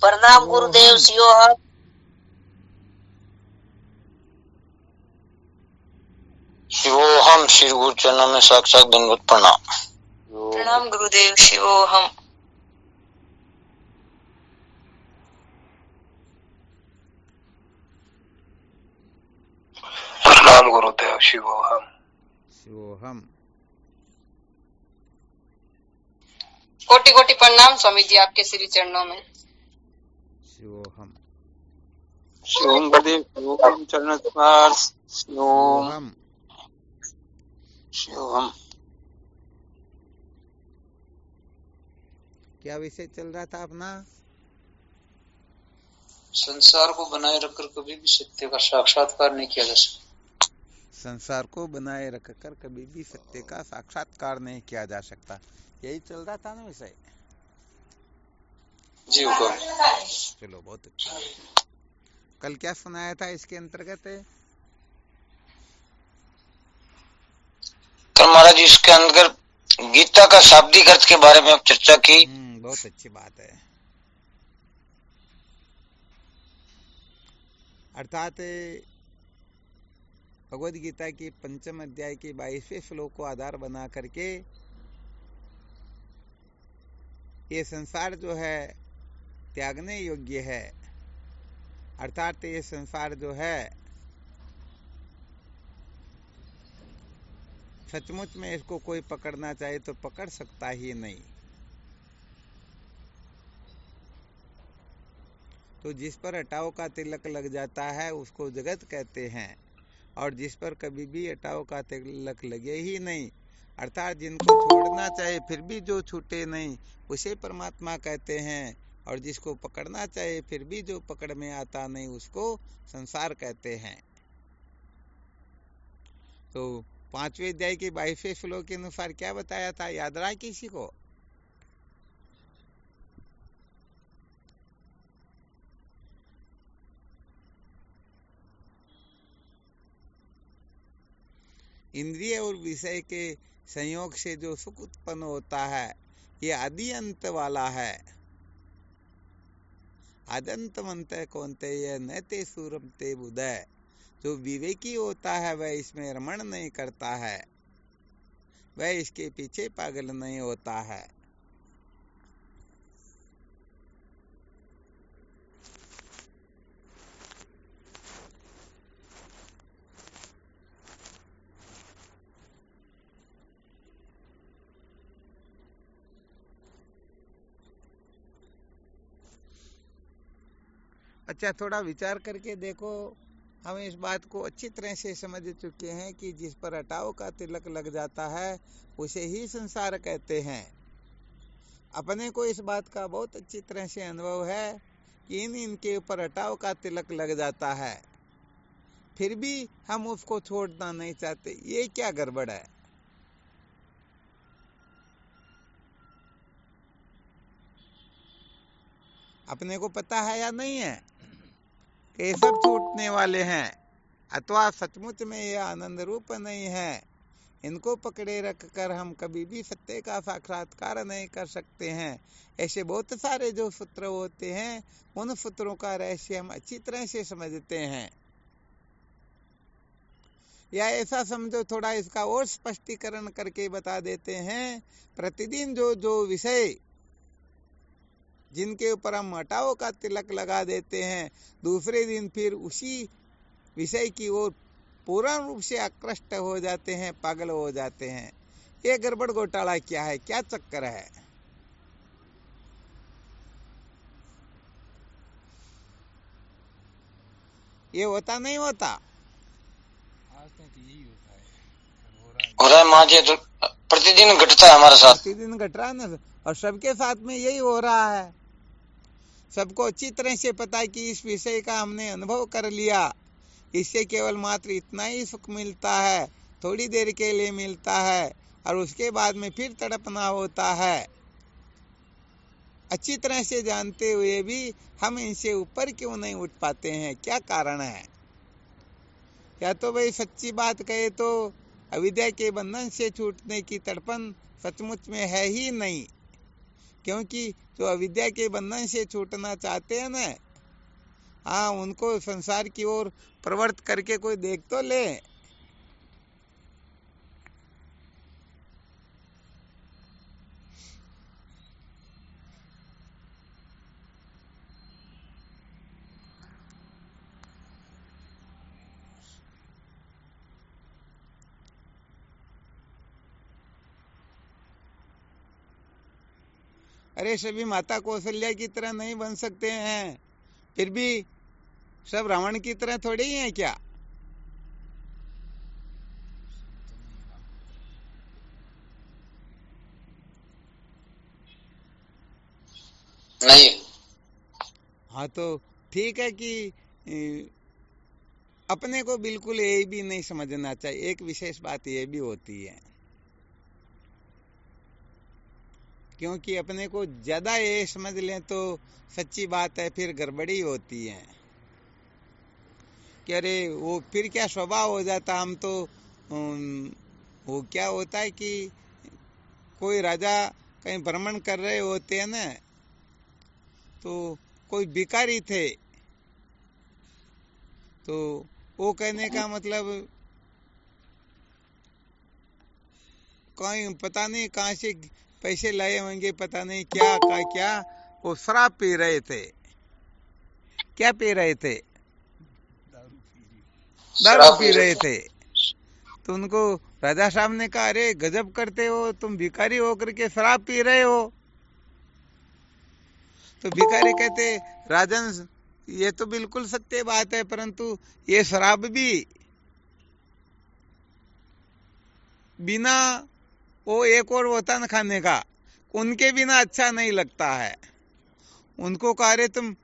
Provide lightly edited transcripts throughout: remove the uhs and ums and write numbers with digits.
प्रणाम गुरुदेव शिवोहम। शिवोहम। श्री गुरु चरणों में साक्षात दंडवत प्रणाम। प्रणाम गुरुदेव शिवोहम। प्रणाम गुरुदेव शिवोहम। शिवोहम। कोटि कोटि प्रणाम स्वामी जी आपके श्री चरणों में। शिवोहम। शिवोहम गुरुदेव शिवोहम। चरण स्पर्श। शिवोहम। शिवोहम। क्या विषय चल रहा था अपना? संसार को बनाए रखकर कभी भी सत्य का साक्षात्कार नहीं किया जा सकता। संसार को बनाए रखकर कभी भी सत्य का साक्षात्कार नहीं किया जा सकता, यही चल रहा था ना विषय। जी हुक्म। चलो बहुत अच्छा। कल क्या सुनाया था इसके अंतर्गत? कल महाराज इसके अंदर गीता का शाब्दिक अर्थ के बारे में चर्चा की। बहुत अच्छी बात है। अर्थात भगवद गीता की पंचम अध्याय के 22वें श्लोक को आधार बना करके ये संसार जो है त्यागने योग्य है। अर्थात ये संसार जो है सचमुच में इसको कोई पकड़ना चाहे तो पकड़ सकता ही नहीं। तो जिस पर हटाओ का तिलक लग जाता है उसको जगत कहते हैं, और जिस पर कभी भी हटाओ का तिलक लगे ही नहीं, अर्थात जिनको छोड़ना चाहे फिर भी जो छूटे नहीं, उसे परमात्मा कहते हैं। और जिसको पकड़ना चाहे फिर भी जो पकड़ में आता नहीं, उसको संसार कहते हैं। तो 5वें अध्याय के 22वें श्लोक के अनुसार क्या बताया था, याद रहा किसी को? इंद्रिय और विषय के संयोग से जो सुख उत्पन्न होता है ये आदि अंत वाला है। आदंतमंत कौन्तेय न ते सूरम ते बुधय। जो विवेकी होता है वह इसमें रमण नहीं करता है, वह इसके पीछे पागल नहीं होता है। अच्छा, थोड़ा विचार करके देखो। हम इस बात को अच्छी तरह से समझ चुके हैं कि जिस पर हटाओ का तिलक लग जाता है उसे ही संसार कहते हैं। अपने को इस बात का बहुत अच्छी तरह से अनुभव है कि इनके ऊपर हटाओ का तिलक लग जाता है, फिर भी हम उसको छोड़ना नहीं चाहते। ये क्या गड़बड़ है? अपने को पता है या नहीं है कि ये सब छूटने वाले हैं, अथवा सचमुच में ये आनंद रूप नहीं है। इनको पकड़े रख कर हम कभी भी सत्य का साक्षात्कार नहीं कर सकते हैं। ऐसे बहुत सारे जो सूत्र होते हैं, उन सूत्रों का रहस्य हम अच्छी तरह से समझते हैं। या ऐसा समझो, थोड़ा इसका और स्पष्टीकरण करके बता देते हैं। प्रतिदिन जो जो विषय जिनके ऊपर हम हटाओ का तिलक लगा देते हैं, दूसरे दिन फिर उसी विषय की ओर पूर्ण रूप से आकृष्ट हो जाते हैं, पागल हो जाते हैं। ये गड़बड़ घोटाला क्या है, क्या चक्कर है? ये होता नहीं होता? आज तक यही होता है, हो रहा है माँ जी। तो प्रतिदिन घटता है हमारे साथ। प्रतिदिन घट रहा है ना, और सबके साथ में यही हो रहा है। सबको अच्छी तरह से पता है कि इस विषय का हमने अनुभव कर लिया, इससे केवल मात्र इतना ही सुख मिलता है, थोड़ी देर के लिए मिलता है, और उसके बाद में फिर तड़पना होता है। अच्छी तरह से जानते हुए भी हम इनसे ऊपर क्यों नहीं उठ पाते हैं? क्या कारण है? या तो भाई सच्ची बात कहे तो अविद्या के बंधन से छूटने की तड़पन सचमुच में है ही नहीं। क्योंकि जो अविद्या के बंधन से छूटना चाहते हैं ना, हाँ, उनको संसार की ओर प्रवृत्त करके कोई देख तो ले। अरे सभी माता कौशल्या की तरह नहीं बन सकते हैं, फिर भी सब रावण की तरह थोड़े ही हैं क्या? नहीं। हाँ, तो ठीक है कि अपने को बिल्कुल ये भी नहीं समझना चाहिए। एक विशेष बात ये भी होती है, क्योंकि अपने को ज्यादा ये समझ लें तो सच्ची बात है, फिर गड़बड़ी होती है कि अरे वो फिर क्या स्वभाव हो जाता। हम तो वो क्या होता है कि कोई राजा कहीं भ्रमण कर रहे होते हैं ना, तो कोई भिखारी थे, तो वो कहने का मतलब कहीं पता नहीं कहाँ से पैसे लाए होंगे, पता नहीं क्या का क्या, वो शराब पी रहे थे। क्या पी रहे थे? दारू पी रहे थे। तो उनको राजा साहब ने कहा, अरे गजब करते हो, तुम भिखारी होकर के शराब पी रहे हो। तो भिखारी कहते, राजन ये तो बिल्कुल सत्य बात है, परंतु ये शराब भी बिना वो एक और होता न खाने का, उनके बिना अच्छा नहीं लगता है। उनको कहा, अरे तुम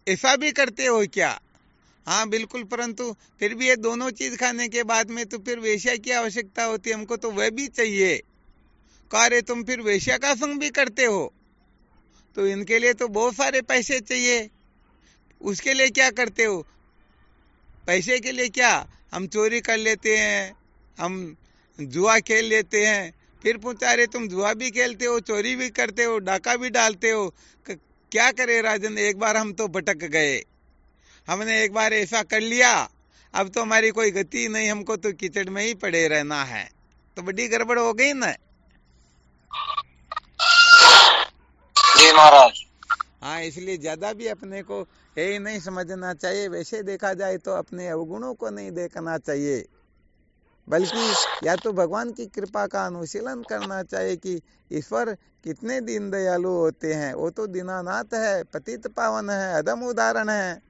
ऐसा भी करते हो क्या? हाँ बिल्कुल, परंतु फिर भी ये दोनों चीज खाने के बाद में तो फिर वेश्या की आवश्यकता होती है, हमको तो वह भी चाहिए। कहा, अरे तुम फिर वेश्या का संग भी करते हो, तो इनके लिए तो बहुत सारे पैसे चाहिए, उसके लिए क्या करते हो? पैसे के लिए क्या, हम चोरी कर लेते हैं, हम जुआ खेल लेते हैं। फिर पूछा, अरे तुम जुआ भी खेलते हो, चोरी भी करते हो, डाका भी डालते हो, क्या करे राजन, एक बार हम तो भटक गए, हमने एक बार ऐसा कर लिया, अब तो हमारी कोई गति नहीं, हमको तो कीचड़ में ही पड़े रहना है। तो बड़ी गड़बड़ हो गई ना। जी महाराज। हाँ, इसलिए ज्यादा भी अपने को यही नहीं समझना चाहिए। वैसे देखा जाए तो अपने अवगुणों को नहीं देखना चाहिए, बल्कि या तो भगवान की कृपा का अनुशीलन करना चाहिए कि ईश्वर कितने दीन दयालु होते हैं। वो तो दीनानाथ है, पतित पावन है, अदम उदाहरण है।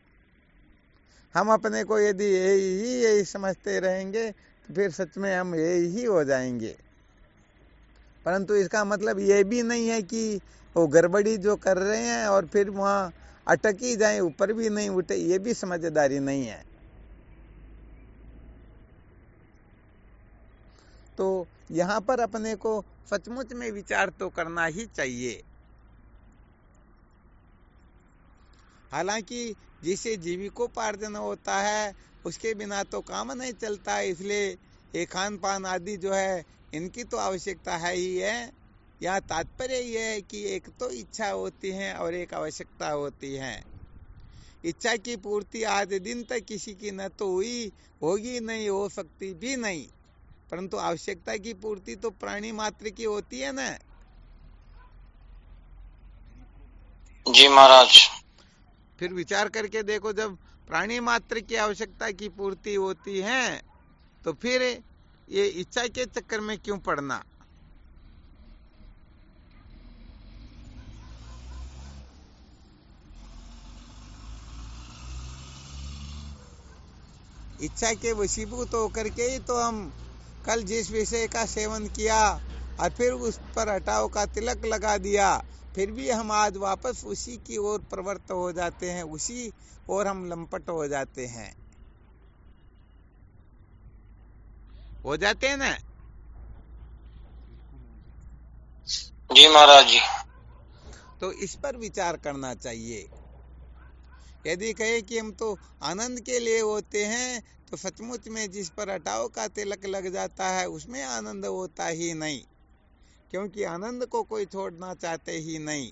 हम अपने को यदि यही समझते रहेंगे तो फिर सच में हम यही हो जाएंगे। परंतु इसका मतलब ये भी नहीं है कि वो गड़बड़ी जो कर रहे हैं और फिर वहाँ अटक ही जाए, ऊपर भी नहीं उठे, ये भी समझदारी नहीं है। तो यहाँ पर अपने को सचमुच में विचार तो करना ही चाहिए। हालांकि जिसे जीविकोपार्जन होता है उसके बिना तो काम नहीं चलता, इसलिए ये खान पान आदि जो है इनकी तो आवश्यकता है ही है। यहाँ तात्पर्य यह है कि एक तो इच्छा होती है और एक आवश्यकता होती है। इच्छा की पूर्ति आज दिन तक किसी की न तो हुई, होगी नहीं, हो सकती भी नहीं, परंतु आवश्यकता की पूर्ति तो प्राणी मात्र की होती है ना। जी महाराज। फिर विचार करके देखो, जब प्राणी मात्र की आवश्यकता की पूर्ति होती है तो फिर ये इच्छा के चक्कर में क्यों पड़ना? इच्छा के वशीभूत होकर के ही तो हम कल जिस विषय का सेवन किया और फिर उस पर हटाव का तिलक लगा दिया, फिर भी हम आज वापस उसी की ओर प्रवृत्त हो जाते हैं, उसी ओर हम लंपट हो जाते हैं। हो जाते हैं ना? जी महाराज जी। तो इस पर विचार करना चाहिए। यदि कहे कि हम तो आनंद के लिए होते हैं, तो सचमुच में जिस पर हटाव का तिलक लग जाता है उसमें आनंद होता ही नहीं। क्योंकि आनंद को कोई छोड़ना चाहते ही नहीं।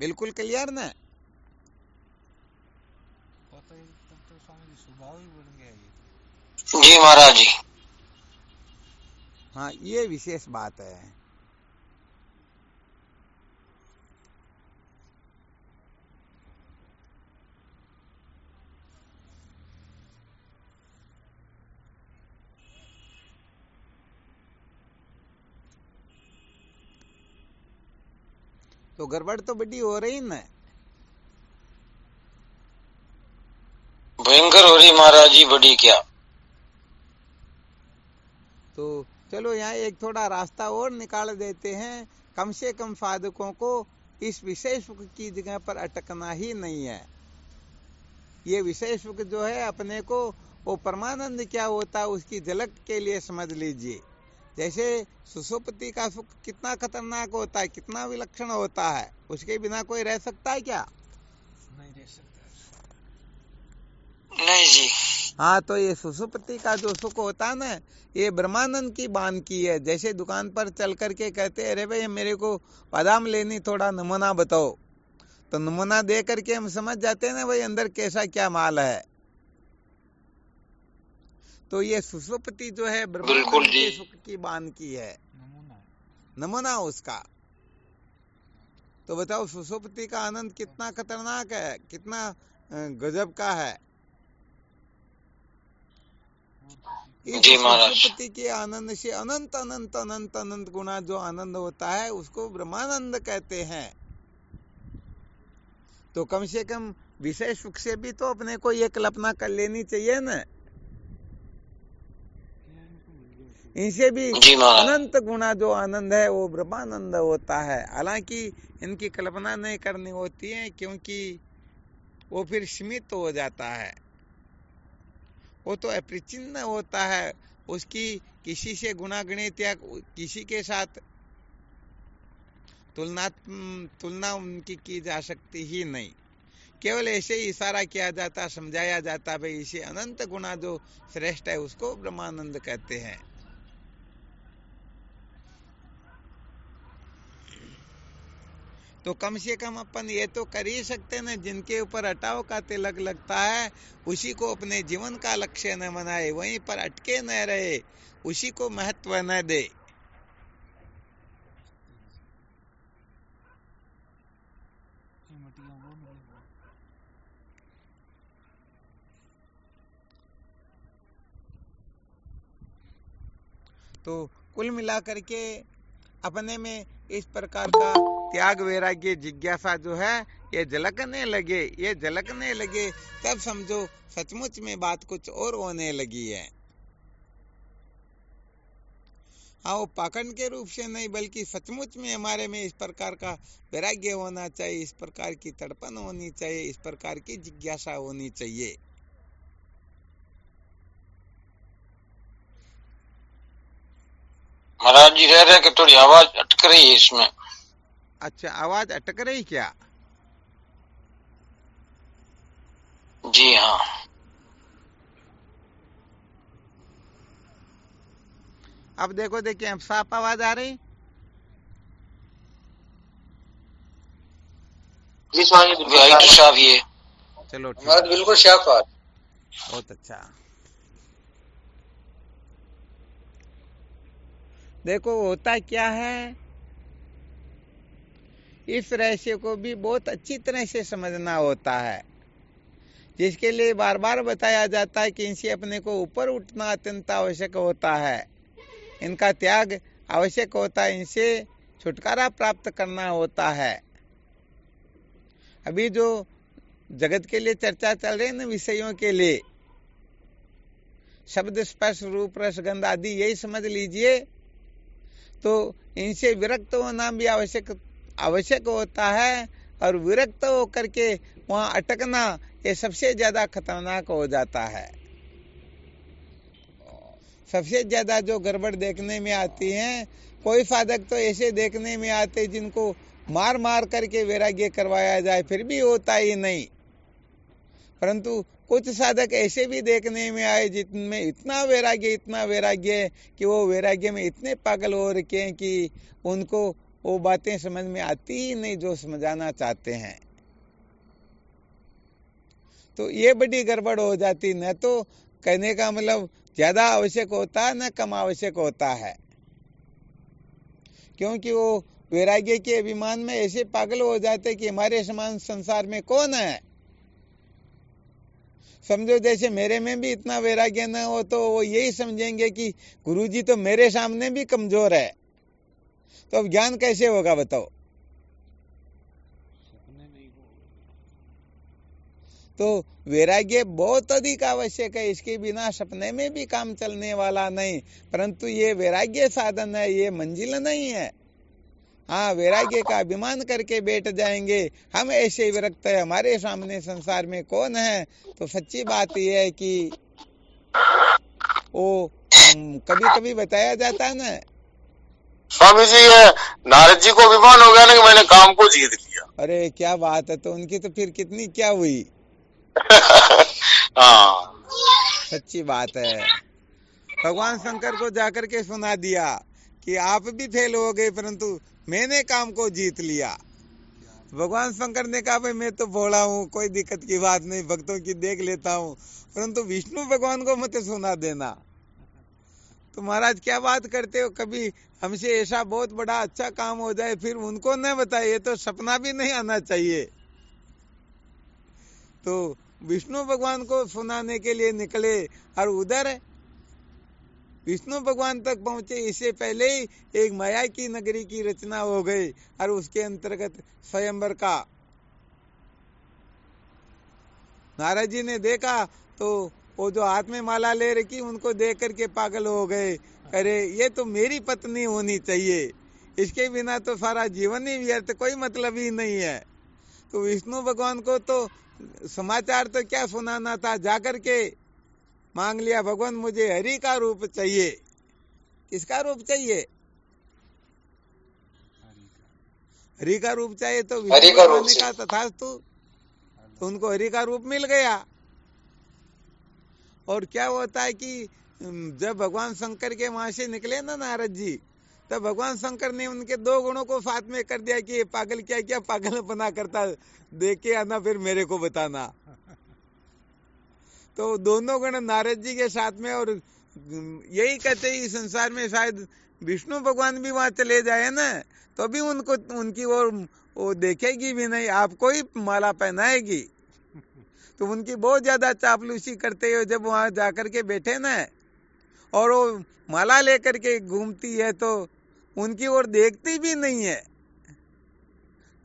बिल्कुल क्लियर ना? पता है, तब तो स्वामी जी स्वभाव ही बन गया ये। जी महाराज जी। हाँ, ये विशेष बात है। तो गड़बड़ तो बड़ी हो रही ना। भयंकर हो रही महाराज जी, बड़ी क्या। तो चलो यहाँ एक थोड़ा रास्ता और निकाल देते हैं। कम से कम साधकों को इस विषय सुख की जगह पर अटकना ही नहीं है। ये विषय सुख जो है अपने को वो परमानंद क्या होता है उसकी झलक के लिए समझ लीजिए। जैसे सुषुप्ति का सुख कितना खतरनाक होता है, कितना विलक्षण होता है, उसके बिना कोई रह सकता है क्या? नहीं रह सकता। नहीं जी। हाँ, तो ये सुषुप्ति का जो सुख होता है ना, ये ब्रह्मानंद की बान की है। जैसे दुकान पर चल करके कहते अरे भाई मेरे को बादाम लेनी, थोड़ा नमूना बताओ, तो नमूना दे करके हम समझ जाते हैं ना भाई अंदर कैसा क्या माल है। तो ये सुषुप्ति जो है ब्रह्मानंद के सुख की बान की है, नमूना उसका। तो बताओ सुषुप्ति का आनंद कितना खतरनाक है, कितना गजब का है। इस सुषुप्ति के आनंद से अनंत अनंत अनंत अनंत गुना जो आनंद होता है उसको ब्रह्मानंद कहते हैं। तो कम से कम विषय सुख से भी तो अपने को ये कल्पना कर लेनी चाहिए ना। इनसे भी अनंत गुना जो आनंद है वो ब्रह्मानंद होता है। हालांकि इनकी कल्पना नहीं करनी होती है क्योंकि वो फिर सीमित हो जाता है, वो तो अपरिचिन्न होता है, उसकी किसी से गुणागणित या किसी के साथ तुलना उनकी की जा सकती ही नहीं। केवल ऐसे ही इशारा किया जाता, समझाया जाता भाई इसे अनंत गुना जो श्रेष्ठ है उसको ब्रह्मानंद कहते हैं। तो कम से कम अपन ये तो कर ही सकते ना, जिनके ऊपर हटाव का तिलक लगता है उसी को अपने जीवन का लक्ष्य न बनाए, वहीं पर अटके न रहे, उसी को महत्व न दे। तो कुल मिलाकर के अपने में इस प्रकार का त्याग वैराग्य जिज्ञासा जो है ये झलकने लगे तब समझो सचमुच में बात कुछ और होने लगी है। हाँ, वो पाखंड के रूप से नहीं बल्कि सचमुच में हमारे में इस प्रकार का वैराग्य होना चाहिए, इस प्रकार की तड़पन होनी चाहिए, इस प्रकार की जिज्ञासा होनी चाहिए। महाराज जी कह रहे हैं कि थोड़ी आवाज अटक रही है इसमें। अच्छा, आवाज अटक रही क्या? जी हाँ। अब देखो, देखिए अब साफ आवाज आ रही? जी स्वामी जी, साफ ये। चलो ठीक, बिल्कुल साफ बात। बहुत अच्छा। देखो होता क्या है, इस रहस्य को भी बहुत अच्छी तरह से समझना होता है, जिसके लिए बार बार बताया जाता है कि इनसे अपने को ऊपर उठना अत्यंत आवश्यक होता है, इनका त्याग आवश्यक होता है, इनसे छुटकारा प्राप्त करना होता है। अभी जो जगत के लिए चर्चा चल रही है ना, विषयों के लिए, शब्द स्पर्श रूप रस गंध आदि यही समझ लीजिए, तो इनसे विरक्त होना भी आवश्यक होता है, और विरक्त होकर के वहां अटकना ये सबसे ज्यादा खतरनाक हो जाता है। सबसे ज्यादा जो गड़बड़ देखने में आती है, कोई साधक तो ऐसे देखने में आते जिनको मार मार करके वैराग्य करवाया जाए फिर भी होता ही नहीं, परंतु कुछ साधक ऐसे भी देखने में आए जिनमें इतना वैराग्य कि वो वैराग्य में इतने पागल हो रखे हैं कि उनको वो बातें समझ में आती ही नहीं जो समझाना चाहते हैं। तो ये बड़ी गड़बड़ हो जाती। न तो कहने का मतलब ज्यादा आवश्यक होता है न कम आवश्यक होता है, क्योंकि वो वैराग्य के अभिमान में ऐसे पागल हो जाते कि हमारे समान संसार में कौन है। समझो जैसे मेरे में भी इतना वैराग्य न हो तो वो यही समझेंगे कि गुरुजी तो मेरे सामने भी कमजोर है, तो अब ज्ञान कैसे होगा बताओ। सपने में ही हो। तो वैराग्य बहुत अधिक आवश्यक है, इसके बिना सपने में भी काम चलने वाला नहीं। परंतु ये वैराग्य साधन है, ये मंजिल नहीं है। हाँ, वैराग्य का अभिमान करके बैठ जाएंगे हम ऐसे विरक्त है, हमारे सामने संसार में कौन है। तो सच्ची बात यह है कि वो कभी कभी बताया जाता है ना, स्वामी जी ये नारद जी को अभिमान हो गया ना कि मैंने काम को जीत लिया। अरे क्या बात है। तो उनकी तो फिर कितनी क्या हुई। हाँ, सच्ची बात है। भगवान शंकर को जाकर के सुना दिया कि आप भी फेल हो गए परंतु मैंने काम को जीत लिया। भगवान शंकर ने कहा भाई मैं तो भोला हूँ, कोई दिक्कत की बात नहीं, भक्तों की देख लेता हूँ, परंतु विष्णु भगवान को मत सुना देना। तो महाराज क्या बात करते हो, कभी हमसे ऐसा बहुत बड़ा अच्छा काम हो जाए फिर उनको न बताइए, तो सपना भी नहीं आना चाहिए। तो विष्णु भगवान को सुनाने के लिए निकले और उधर विष्णु भगवान तक पहुंचे इससे पहले ही एक माया की नगरी की रचना हो गई और उसके अंतर्गत स्वयंवर का नारद जी ने देखा तो वो जो हाथ में माला ले रखी उनको देख करके पागल हो गए। अरे ये तो मेरी पत्नी होनी चाहिए, इसके बिना तो सारा जीवन ही व्यर्थ, कोई मतलब ही नहीं है। तो विष्णु भगवान को तो समाचार तो क्या सुनाना था, जाकर के मांग लिया भगवान मुझे हरि का रूप चाहिए। किसका रूप चाहिए? हरि का रूप चाहिए। तो विष्णु भगवान ने कहा तथास्तु, तो उनको हरि का रूप मिल गया। और क्या होता है कि जब भगवान शंकर के वहां से निकले ना नारद जी, तब भगवान शंकर ने उनके दो गुणों को साथ में कर दिया कि ये पागल क्या क्या पागलपना करता, देख के आना फिर मेरे को बताना। तो दोनों गण नारद जी के साथ में, और यही कहते ही संसार में शायद विष्णु भगवान भी वहां चले जाए ना तो भी उनको उनकी ओर वो देखेगी भी नहीं, आपको ही माला पहनाएगी। तो उनकी बहुत ज्यादा चापलूसी करते हो जब वहां जाकर के बैठे ना और वो माला लेकर के घूमती है तो उनकी ओर देखती भी नहीं है।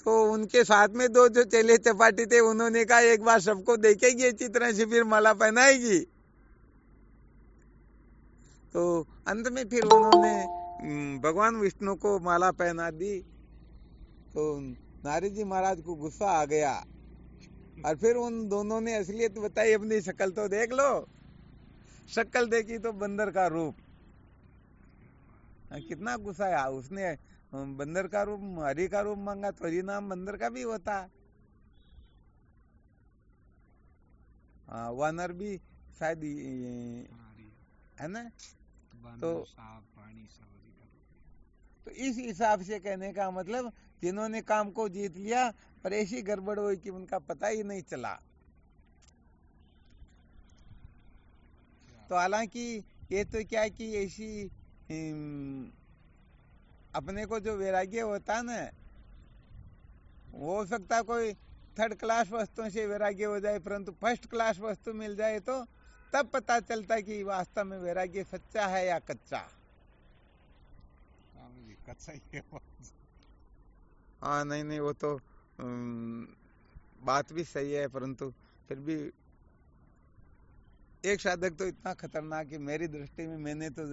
तो उनके साथ में दो जो चेले चपाटी थे उन्होंने कहा एक बार सबको देखेगी अच्छी तरह से फिर माला पहनाएगी। तो अंत में फिर उन्होंने भगवान विष्णु को माला पहना दी। तो नारद जी महाराज को गुस्सा आ गया और फिर उन दोनों ने असलियत बताई, अपनी शक्ल तो देख लो। शक्ल देखी तो बंदर का रूप। कितना गुस्सा है। उसने बंदर का रूप हरि का रूप मांगा तो हरि नाम बंदर का भी होता है। वानर भी शायद है ना। तो इस हिसाब से कहने का मतलब जिन्होंने काम को जीत लिया पर ऐसी गड़बड़ हुई कि उनका पता ही नहीं चला। तो हालांकि ये तो क्या है कि ऐसी अपने को जो वैराग्य होता है ना, वो हो सकता कोई थर्ड क्लास वस्तुओं से वैराग्य हो जाए, परंतु फर्स्ट क्लास वस्तु मिल जाए तो तब पता चलता है कि वास्तव में वैराग्य सच्चा है या कच्चा। कच्चा ही है। हाँ नहीं वो तो बात भी सही है, परंतु फिर भी एक साधक तो इतना खतरनाक कि मेरी दृष्टि में मैंने तो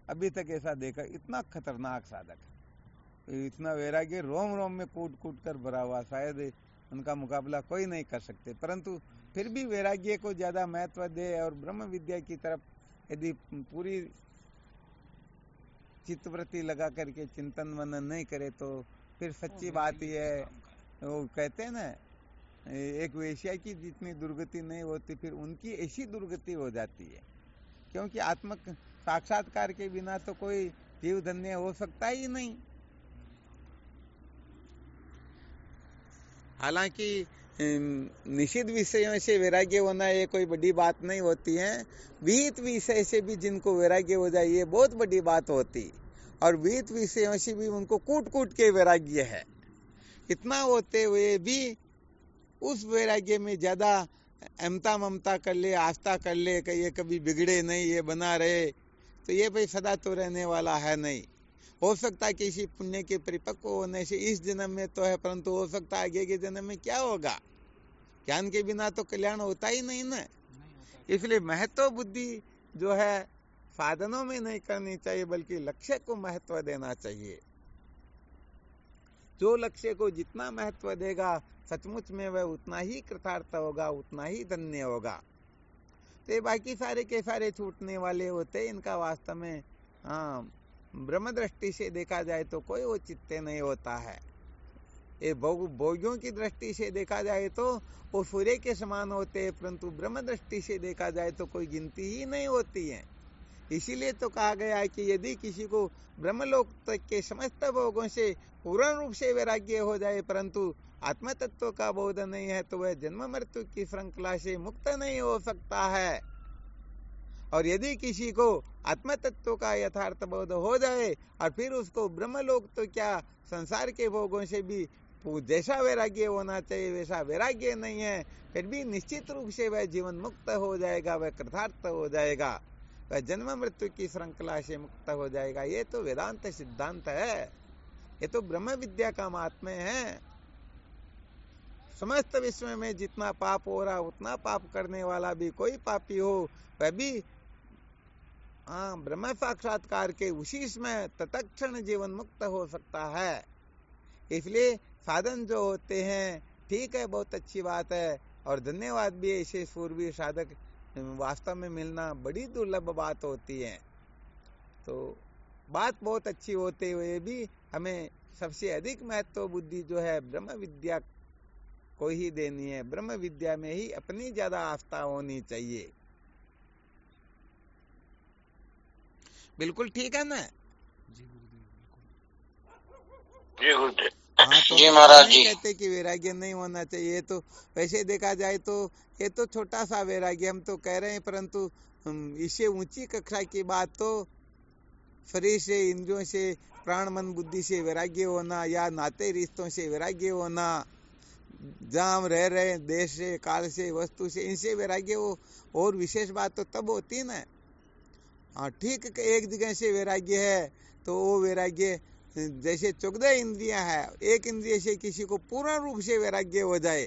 अभी तक ऐसा देखा, इतना खतरनाक साधक, इतना वैराग्य रोम रोम में कूट कूट कर भरा हुआ, शायद उनका मुकाबला कोई नहीं कर सकते। परंतु फिर भी वैराग्य को ज्यादा महत्व दे और ब्रह्म विद्या की तरफ यदि पूरी चित्तवृत्ति लगा करके चिंतन मनन नहीं करे तो फिर सच्ची बात ही है। वो कहते हैं ना एक वेश्या की जितनी दुर्गति नहीं होती, फिर उनकी ऐसी दुर्गति हो जाती है, क्योंकि आत्म साक्षात्कार के बिना तो कोई जीव धन्य हो सकता ही नहीं। हालांकि निषिद्ध विषयों से वैराग्य होना ये कोई बड़ी बात नहीं होती है, विहित विषय से भी जिनको वैराग्य हो जाए ये बहुत बड़ी बात होती, और विहित विषयों से भी उनको कूट कूट के वैराग्य है। इतना होते हुए भी उस वैराग्य में ज्यादा अमता ममता कर ले, आस्था कर ले कि ये कभी बिगड़े नहीं, ये बना रहे, तो ये भाई सदा तो रहने वाला है नहीं। हो सकता है किसी पुण्य के परिपक्व होने से इस जन्म में तो है, परंतु हो सकता है आगे के जन्म में क्या होगा। ज्ञान के बिना तो कल्याण होता ही नहीं ना। इसलिए महत्व बुद्धि जो है साधनों में नहीं करनी चाहिए, बल्कि लक्ष्य को महत्व देना चाहिए। जो लक्ष्य को जितना महत्व देगा सचमुच में वह उतना ही कृतार्थ होगा, उतना ही धन्य होगा। तो बाकी सारे के सारे छूटने वाले होते, इनका वास्तव में ब्रह्म दृष्टि से देखा जाए तो कोई औचित्य नहीं होता है। ये भोगियों की दृष्टि से देखा जाए तो वो सूर्य के समान होते हैं, परंतु ब्रह्म दृष्टि से देखा जाए तो कोई गिनती ही नहीं होती है। इसीलिए तो कहा गया है कि यदि किसी को ब्रह्मलोक तक के समस्त भोगों से पूर्ण रूप से वैराग्य हो जाए, परंतु आत्म तत्व का बोध नहीं है, तो वह जन्म मृत्यु की श्रृंखला से मुक्त नहीं हो सकता है। और यदि किसी को आत्म तत्व का यथार्थ बोध हो जाए और फिर उसको ब्रह्मलोक तो क्या संसार के भोगों से भी जैसा वैराग्य होना चाहिए वैसा वैराग्य नहीं है, फिर भी निश्चित रूप से वह जीवन मुक्त हो जाएगा, वह कृतार्थ हो जाएगा, वह जन्म मृत्यु की श्रृंखला से मुक्त हो जाएगा। ये तो वेदांत सिद्धांत है, ये तो ब्रह्म विद्या का महात्म्य है। समस्त विश्व में जितना पाप हो रहा उतना पाप करने वाला भी कोई पापी हो वह भी ब्रह्म साक्षात्कार के उसी समय तत्क्षण जीवन मुक्त हो सकता है। इसलिए साधन जो होते हैं ठीक है, बहुत अच्छी बात है, और धन्यवाद भी। ऐसे सूरवीर साधक वास्तव में मिलना बड़ी दुर्लभ बात होती है। तो बात बहुत अच्छी होते हुए भी हमें सबसे अधिक महत्व बुद्धि जो है ब्रह्म विद्या को ही देनी है, ब्रह्म विद्या में ही अपनी ज्यादा आस्था होनी चाहिए। बिल्कुल ठीक है ना? जी गुरुदेव, बिल्कुल। जी गुरुदेव। तो जी महाराज जी। कहते कि वैराग्य नहीं होना चाहिए, तो वैसे देखा जाए तो ये तो छोटा सा वैराग्य हम तो कह रहे हैं, परंतु इससे ऊंची कक्षा की बात तो शरीर से, इंद्रियों से, प्राण मन बुद्धि से वैराग्य होना, या नाते रिश्तों से वैराग्य होना, जहाँ हम रह रहे देश से, काल से, वस्तु से, इनसे वैराग्य हो। और विशेष बात तो तब होती है ना, हाँ ठीक, एक जगह से वैराग्य है तो वो वैराग्य जैसे 14 इंद्रियां है, एक इंद्रिय से किसी को पूर्ण रूप से वैराग्य हो जाए,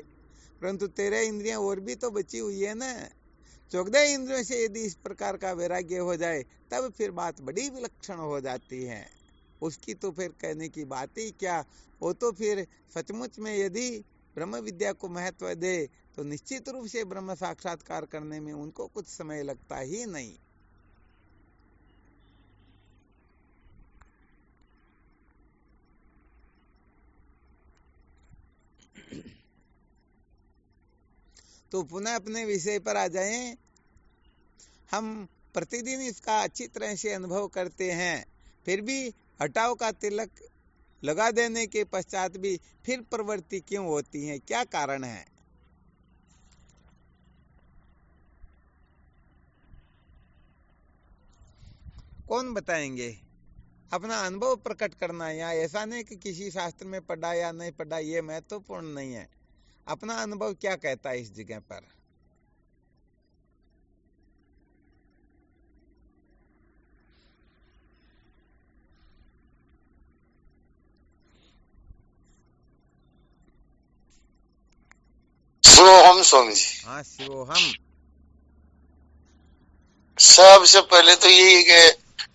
परंतु 13 इंद्रियां और भी तो बची हुई है ना। 14 इंद्रियों से यदि इस प्रकार का वैराग्य हो जाए तब फिर बात बड़ी विलक्षण हो जाती है। उसकी तो फिर कहने की बात ही क्या। वो तो फिर सचमुच में यदि ब्रह्म विद्या को महत्व दे तो निश्चित रूप से ब्रह्म साक्षात्कार करने में उनको कुछ समय लगता ही नहीं। तो पुनः अपने विषय पर आ जाएं। हम प्रतिदिन इसका अच्छी तरह से अनुभव करते हैं, फिर भी हटाव का तिलक लगा देने के पश्चात भी फिर प्रवृत्ति क्यों होती है, क्या कारण है? कौन बताएंगे? अपना अनुभव प्रकट करना है। यहाँ ऐसा नहीं कि किसी शास्त्र में पढ़ा या नहीं पढ़ा, ये महत्वपूर्ण नहीं है। अपना अनुभव क्या कहता है इस जगह पर। शिवोहम स्वामी जी। हाँ, शिवोहम। सबसे पहले तो यही कि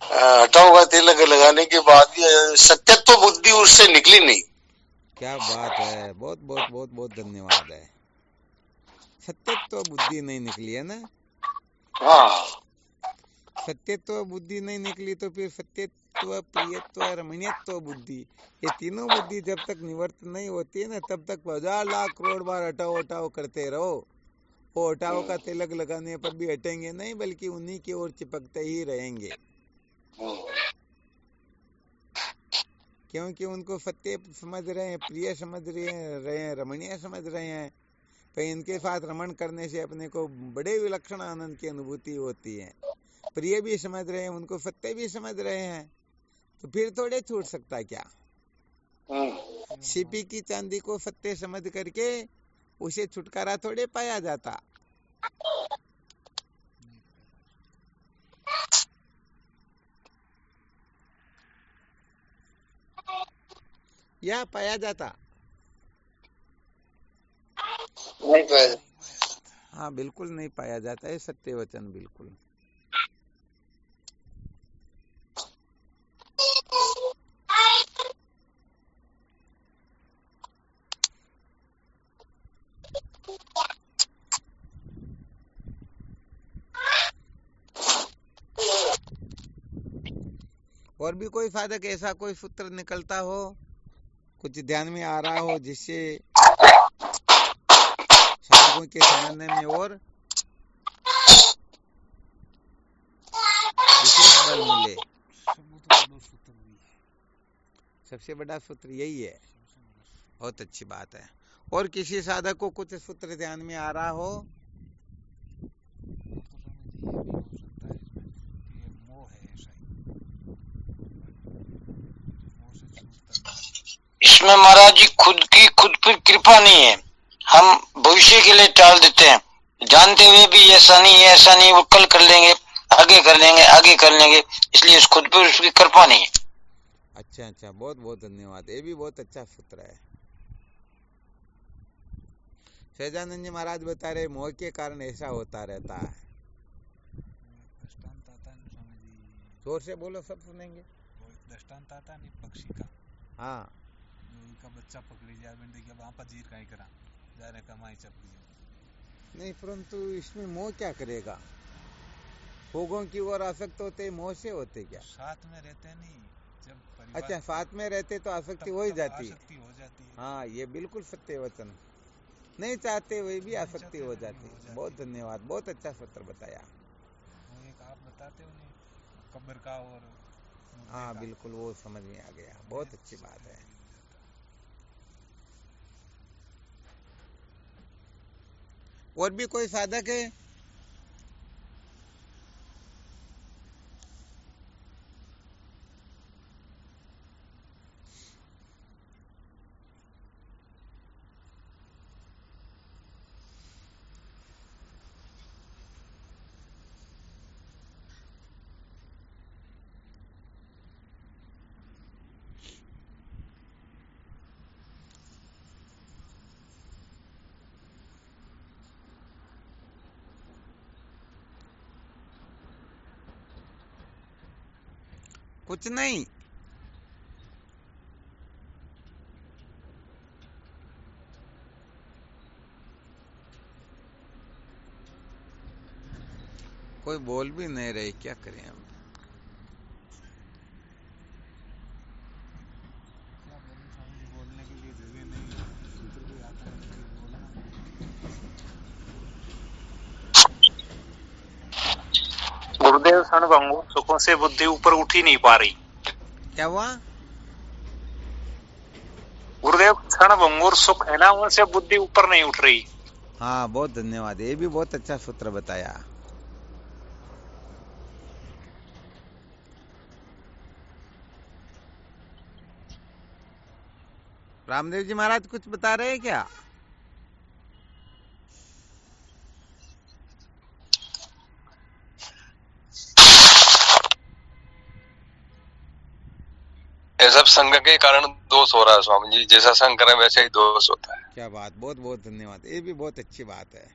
हटाओ का तिलक लगाने के बाद सत्यत्व बुद्धि उससे निकली नहीं। क्या बात है, बहुत बहुत बहुत बहुत धन्यवाद है। सत्यत्व बुद्धि नहीं निकली है ना। हाँ, सत्यत्व बुद्धि नहीं निकली तो फिर सत्यत्व, प्रियत्व, रमणीयत्व बुद्धि, ये तीनों बुद्धि जब तक निवर्त नहीं होती है ना, तब तक 50 लाख करोड़ बार हटाओ हटाओ करते रहो, वो हटाओ का तिलक लगाने पर भी हटेंगे नहीं, बल्कि उन्हीं की ओर चिपकते ही रहेंगे, क्योंकि उनको सत्य समझ रहे हैं, प्रिय समझ रहे हैं, रमणीय समझ रहे हैं। तो इनके साथ रमण करने से अपने को बड़े विलक्षण आनंद की अनुभूति होती है। प्रिय भी समझ रहे हैं, उनको सत्य भी समझ रहे हैं, तो फिर थोड़े छूट सकता है क्या? सीपी की चांदी को सत्य समझ करके उसे छुटकारा थोड़े पाया जाता। या पाया जाता? नहीं पाया। हाँ, बिल्कुल नहीं पाया जाता है सत्य वचन, बिल्कुल। और भी कोई साधक ऐसा कोई सूत्र निकलता हो, कुछ ध्यान में आ रहा हो, जिससे साधकों के समझने में और विशेष बल मिले? सबसे बड़ा सूत्र यही है। बहुत अच्छी बात है। और किसी साधक को कुछ सूत्र ध्यान में आ रहा हो? इसमें महाराज जी खुद पर कृपा नहीं है, हम भविष्य के लिए टाल देते हैं, जानते हुए भी ऐसा नहीं वो कल कर लेंगे, आगे कर लेंगे, आगे कर लेंगे, इसलिए उस खुद पर उसकी कृपा नहीं है। अच्छा, बहुत बहुत धन्यवाद। ये भी बहुत अच्छा सूत्र है। सहजानंद जी महाराज बता रहे, मोह के कारण ऐसा होता रहता है। जोर से बोलो, सब सुनेंगे। दृष्टांत आता नहीं पक्षी का, हाँ, का बच्चा पकड़ी जाए, देखिए वहां पर जीर कहीं करा जा रहे कमाई चप नहीं, परंतु इसमें मोह क्या करेगा? भोगों की ओर आसक्त होते मोह से होते क्या? साथ में रहते नहीं, जब परिवार, अच्छा, साथ में रहते तो आसक्ति हो ही जाती है। हो जाती है। हाँ, ये बिल्कुल सत्य वचन। नहीं चाहते हुए भी आसक्ति हो जाती है। बहुत धन्यवाद, बहुत अच्छा सूत्र बताया। वो एक आप बताते हो नहीं, कब्र का और हाँ, बिल्कुल, वो समझ में आ गया। बहुत अच्छी बात है। और भी कोई साधक है? कुछ नहीं। कोई बोल भी नहीं रहे, क्या करें हम? बोलने के लिए जगह नहीं, सूत्र भी आता नहीं बोलना। गुरुदेव क्षणभंगुर सुखों से बुद्धि ऊपर उठ ही नहीं पा रही। क्या हुआ? गुरुदेव क्षणभंगुर सुख है ना, उनसे बुद्धि ऊपर नहीं उठ रही। हाँ, बहुत धन्यवाद। ये भी बहुत अच्छा सूत्र बताया। रामदेव जी महाराज कुछ बता रहे हैं क्या? ये सब संग के कारण दोष हो रहा है स्वामी जी, जैसा संग करें वैसे ही दोष होता है। क्या बात, बहुत बहुत धन्यवाद। ये भी बहुत अच्छी बात है।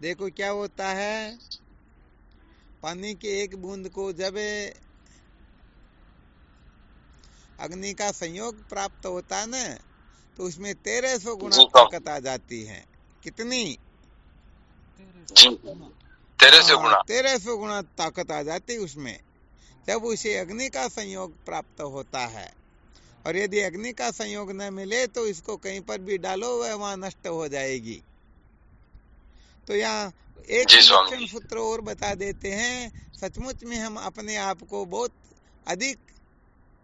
देखो क्या होता है, पानी के एक बूंद को जब अग्नि का संयोग प्राप्त होता है ना, तो उसमें 1300 गुना ताकत आ जाती है। कितनी? जी 1300 गुना। 1300 गुना ताकत आ जाती उसमें जब उसे अग्नि का संयोग प्राप्त होता है। और यदि अग्नि का संयोग न मिले तो इसको कहीं पर भी डालो वह वहां नष्ट हो जाएगी। तो यहाँ एक जी स्वामी विलक्षण जी। सूत्र और बता देते हैं। सचमुच में हम अपने आप को बहुत अधिक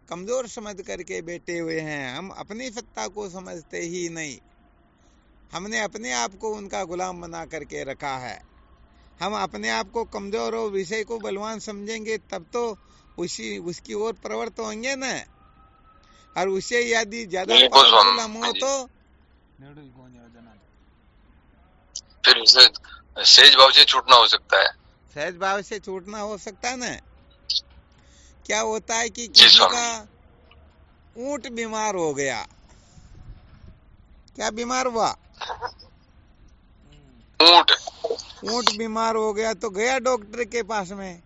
कमजोर समझ करके बैठे हुए हैं। हम अपनी सत्ता को समझते ही नहीं। हमने अपने आप को उनका गुलाम बना करके रखा है। हम अपने आप को कमजोर और विषय को बलवान समझेंगे तब तो उसकी ओर प्रवृत्त होंगे न। और उससे यदि ज्यादा बिल्कुल पावरफुल हम स्वामी हो जी। तो फिर उसे सहज भाव से छूटना हो सकता है। सहज भाव से छूटना हो सकता है न। क्या होता है कि जी किसी स्वामी का जी। ऊंट बीमार हो गया। क्या बीमार हुआ? ऊंट बीमार हो गया तो गया डॉक्टर के पास में।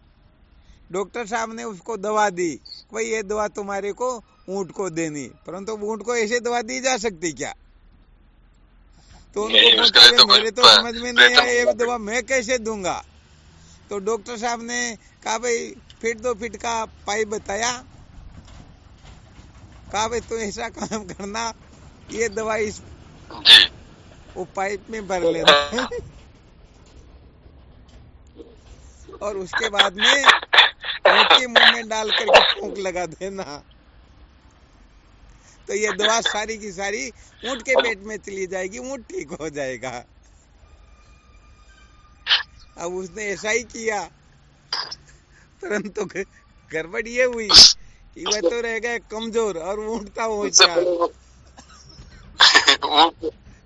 डॉक्टर साहब ने उसको दवा दी, भाई ये दवा तुम्हारे को ऊंट को देनी। परंतु ऊंट को ऐसे दवा दी जा सकती क्या? तो उनको नहीं, उसके लिए पूछा तो मेरे कुछ तो समझ में नहीं आया ये प्रयत्न दवा मैं कैसे दूंगा। तो डॉक्टर साहब ने कहा भाई फीट 2 फीट का पाइप बताया। कहा भाई तू ऐसा काम करना, ये दवा इस जी वो पाइप में भर लेना और उसके बाद में ऊंट के मुंह में डाल करके फूंक लगा देना। तो ये दवा सारी की सारी ऊंट के पेट में चली जाएगी, ऊंट ठीक हो जाएगा। अब उसने ऐसा ही किया, परंतु गड़बड़ ये हुई कि वह तो रह गया कमजोर और ऊंट था होशियार।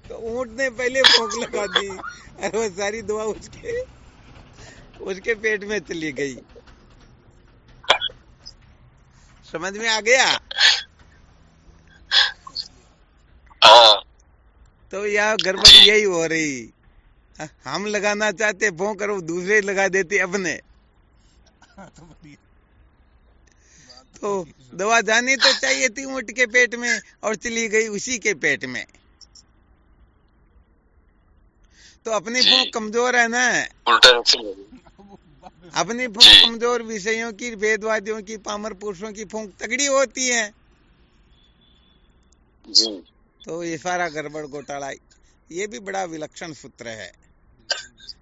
तो ऊंट ने पहले फूंक लगा दी और वो सारी दवा उसके पेट में चली गई। समझ में आ गया? हाँ तो यह गड़बड़ यही हो रही। हम लगाना चाहते भोंक कर वो दूसरे लगा देते अपने। तो दवा जानी तो चाहिए थी ऊंट के पेट में और चली गई उसी के पेट में। तो अपनी भूख कमजोर है ना। उल्टा अपनी भूख कमजोर विषयों की, वेदवादियों की, पामर पुरुषों की भूख तगड़ी होती है। जी। तो ये सारा गड़बड़ घोटाला ये भी बड़ा विलक्षण सूत्र है।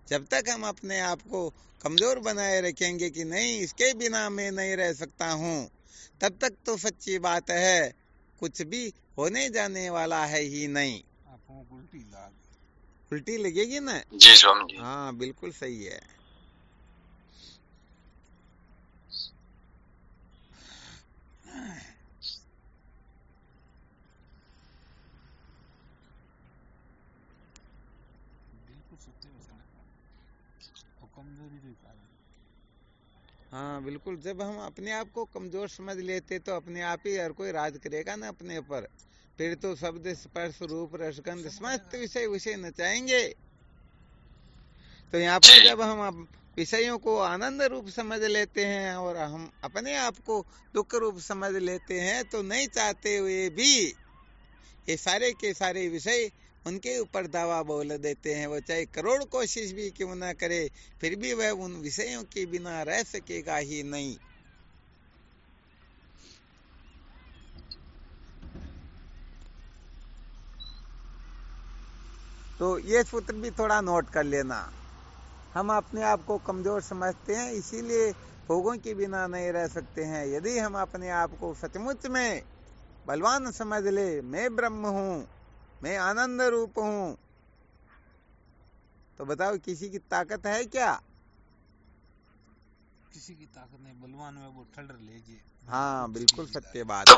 जब तक हम अपने आप को कमजोर बनाए रखेंगे कि नहीं इसके बिना मैं नहीं रह सकता हूँ, तब तक तो सच्ची बात है कुछ भी होने जाने वाला है ही नहीं। उल्टी लगेगी ना। जी स्वामी जी। हाँ बिल्कुल सही है। हाँ बिल्कुल, जब हम अपने आप को कमजोर समझ लेते तो अपने आप ही हर कोई राज करेगा ना अपने पर। फिर तो शब्द स्पर्श रूप रसगंध समस्त विषय उसे नचाएंगे। तो यहाँ पर जब हम विषयों को आनंद रूप समझ लेते हैं और हम अपने आप को दुख रूप समझ लेते हैं तो नहीं चाहते हुए भी ये सारे के सारे विषय उनके ऊपर दावा बोल देते हैं। वो चाहे करोड़ कोशिश भी क्यों ना करे फिर भी वह उन विषयों के बिना रह सकेगा ही नहीं। तो ये सूत्र भी थोड़ा नोट कर लेना। हम अपने आप को कमजोर समझते हैं इसीलिए भोगों के बिना नहीं रह सकते हैं। यदि हम अपने आप को सचमुच में बलवान समझ ले, मैं ब्रह्म हूँ, मैं आनंद रूप हूँ, तो बताओ किसी की ताकत है क्या? किसी की ताकत नहीं, बलवान में वो ठंड लीजिए। हाँ बिल्कुल सत्य बात है।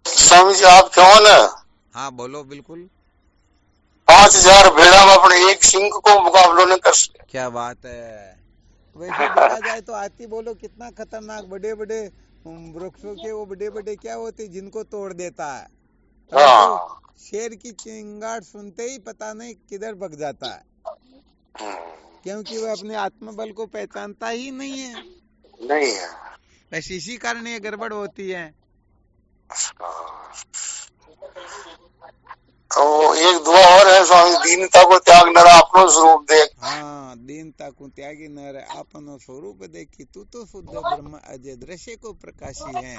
स्वामी जी आप कहो ना। हाँ बोलो बिल्कुल। 5000 भेड़ा में अपने एक सिंह को मुकाबलो न कर सके। क्या बात है। वैसे देखा जाए तो हाथी बोलो कितना खतरनाक, बड़े बड़े वृक्षों के वो बड़े बड़े क्या होते जिनको तोड़ देता है। हाँ। शेर की चिंगाट सुनते ही पता नहीं किधर भग जाता है, क्योंकि वह अपने आत्मबल को पहचानता ही नहीं है। नहीं है। बस इसी कारण ये गड़बड़ होती है। तो एक दुआ और है स्वामी, दीनता को त्याग नर अपनो स्वरूप देख। हाँ, दीनता को त्यागी नर अपनो स्वरूप देखी, तू तो शुद्ध ब्रह्म अजय दृश्य को प्रकाशी है।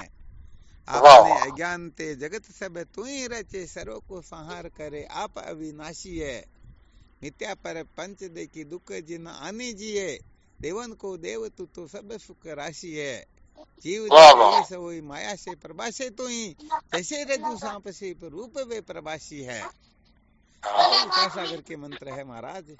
आपने अज्ञान ते जगत सब तू ही रचे, सर्व को संहार करे आप अविनाशी है। मिथ्या पर पंच देखी दुख जिन आने जिए, देवन को देव तू तो सब सुख राशि है। जीव सोई माया से प्रभाषे तू ही, जैसे रज्जु सांप से रूप वे प्रभाषी है। सागर के मंत्र है महाराज,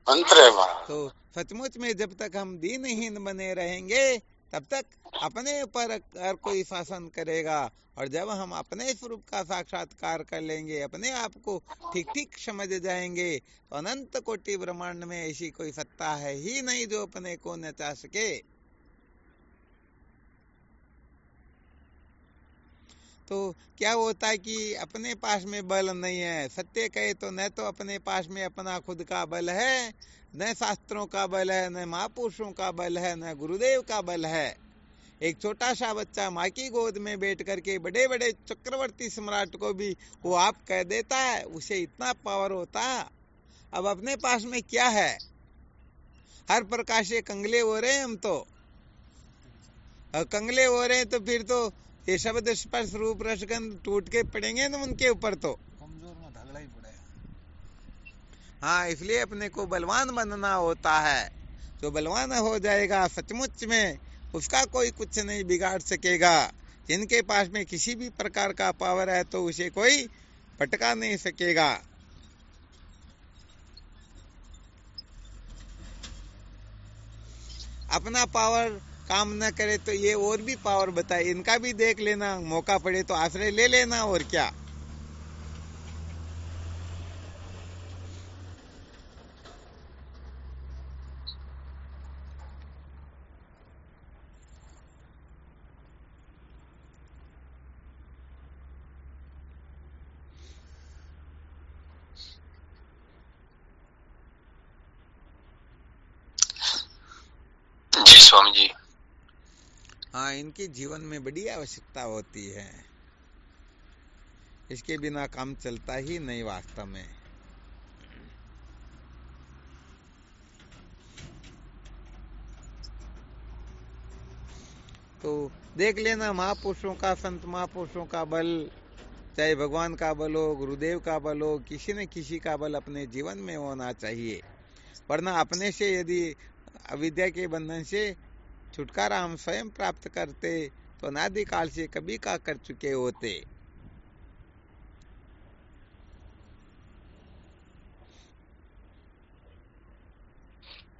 मंत्र है महाराज। तो सचमुच में जब तक हम दीनहीन बने रहेंगे तब तक अपने ऊपर हर कोई शासन करेगा, और जब हम अपने स्वरूप का साक्षात्कार कर लेंगे, अपने आप को ठीक ठीक समझ जाएंगे, तो अनंत कोटि ब्रह्मांड में ऐसी कोई सत्ता है ही नहीं जो अपने को नचा सके। तो क्या होता है कि अपने पास में बल नहीं है, सत्य कहे तो न तो अपने पास में अपना खुद का बल है, न शास्त्रों का बल है, न महापुरुषों का बल है, न गुरुदेव का बल है। एक छोटा सा बच्चा माँ की गोद में बैठ करके बड़े बड़े चक्रवर्ती सम्राट को भी वो आप कह देता है, उसे इतना पावर होता। अब अपने पास में क्या है? हर प्रकार से कंगले हो रहे हैं हम, तो कंगले हो रहे हैं, तो फिर तो ये शब्द स्पर्श रूप रसगंध टूट के पड़ेंगे ना उनके ऊपर, तो कमजोर में धगड़ा ही पड़ेगा। हाँ, इसलिए अपने को बलवान बनना होता है। जो बलवान हो जाएगा सचमुच में, उसका कोई कुछ नहीं बिगाड़ सकेगा। जिनके पास में किसी भी प्रकार का पावर है तो उसे कोई भटका नहीं सकेगा। अपना पावर काम न करे तो ये और भी पावर बताए, इनका भी देख लेना, मौका पड़े तो आश्रय ले लेना, और क्या। जी स्वामी जी। हाँ, इनकी जीवन में बड़ी आवश्यकता होती है, इसके बिना काम चलता ही नहीं वास्तव में। तो देख लेना, महापुरुषों का, संत महापुरुषों का बल, चाहे भगवान का बल हो, गुरुदेव का बल हो, किसी न किसी का बल अपने जीवन में होना चाहिए। वरना अपने से यदि अविद्या के बंधन से छुटकारा हम स्वयं प्राप्त करते तो अनादिकाल से कभी का कर चुके होते।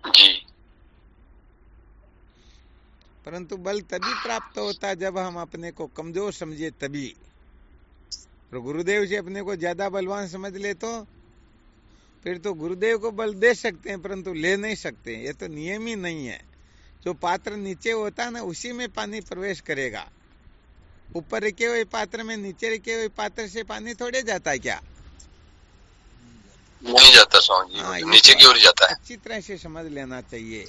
जी। परंतु बल तभी प्राप्त होता जब हम अपने को कमजोर समझे, तभी। और गुरुदेव से अपने को ज्यादा बलवान समझ ले तो फिर तो गुरुदेव को बल दे सकते हैं परंतु ले नहीं सकते, ये तो नियम ही नहीं है। जो पात्र नीचे होता है ना, उसी में पानी प्रवेश करेगा। ऊपर रखे हुए पात्र में नीचे रखे हुए पात्र से पानी थोड़े जाता है क्या? नहीं जाता स्वामी जी। हाँ, नीचे की ओर जाता है। अच्छी तरह से समझ लेना चाहिए।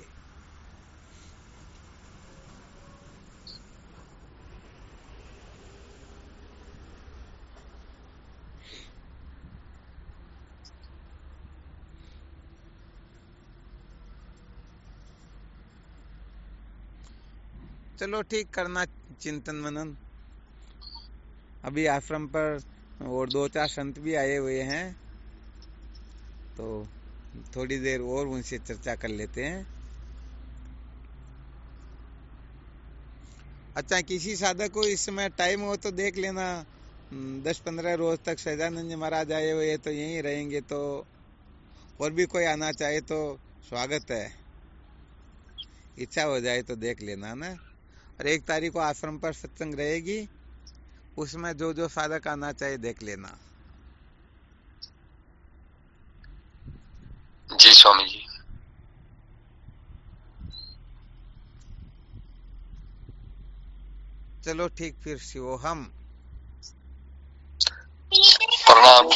चलो ठीक, करना चिंतन मनन। अभी आश्रम पर और 2-4 संत भी आए हुए हैं, तो थोड़ी देर और उनसे चर्चा कर लेते हैं। अच्छा, किसी साधक को इस समय टाइम हो तो देख लेना, 10-15 रोज तक सहजानंद जी महाराज आए हुए तो यहीं रहेंगे, तो और भी कोई आना चाहे तो स्वागत है। इच्छा हो जाए तो देख लेना ना। और 1 तारीख को आश्रम पर सत्संग रहेगी, उसमें जो जो साधक आना चाहिए देख लेना। जी स्वामी जी। चलो ठीक, फिर शिवोहम। प्रणाम।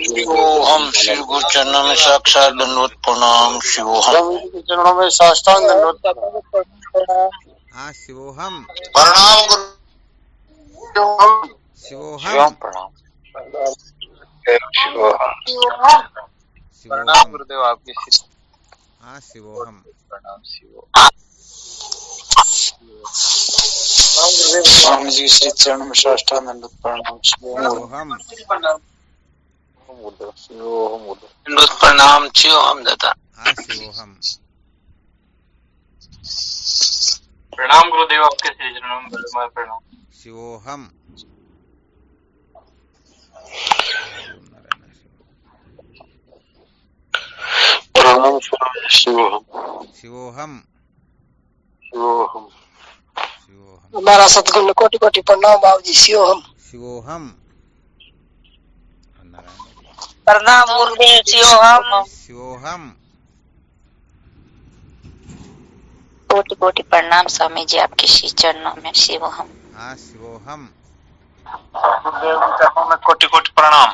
शिवोहम। श्री गुरु चरणों में साक्षात दंडवत प्रणाम। शिवोहम। चरणों में साष्टांग दंडवत। हाँ, शिवोहम। प्रणाम गुरु। शिवोहम प्रणाम शिवोहम गुरुदेव आपके श्री हाँ शिवोहम प्रणाम शिव स्वामी जी श्री चरण में साष्टांग प्रणाम शिवोहम प्रणाम शिवोहम दादा हाँ शिवोहम प्रणाम गुरुदेव आपके श्री चरणों में विनम्र प्रणाम। शिवोहम प्रणाम शिवोहम शिवोहम शिवोहम शिवोहम हमारा सतगुरु ने कोटि कोटि प्रणाम बाबू जी। शिवोहम शिवोहम नारायण प्रणाम गुरुदेव। शिवोहम शिवोहम कोटि कोटि प्रणाम स्वामी जी आपके श्री चरणों में। शिवोहम हाँ शिवोहम गुरुदेव के चरणों में कोटि कोटि प्रणाम।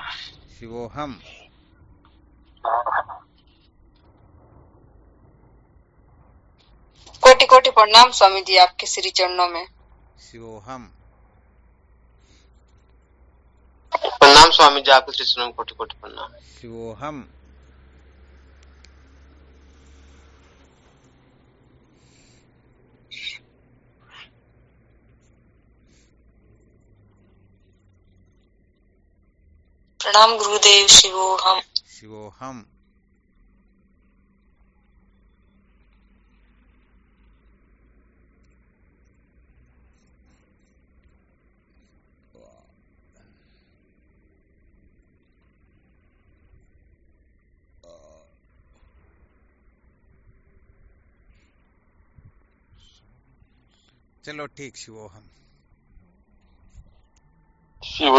शिवोहम कोटि कोटि प्रणाम स्वामी जी आपके श्री चरणों में। शिवोहम प्रणाम स्वामी जी आपके श्री चरणों में कोटि कोटि प्रणाम। शिवोहम प्रणाम गुरुदेव। शिवोहम शिवोहम चलो ठीक शिवोहम शिव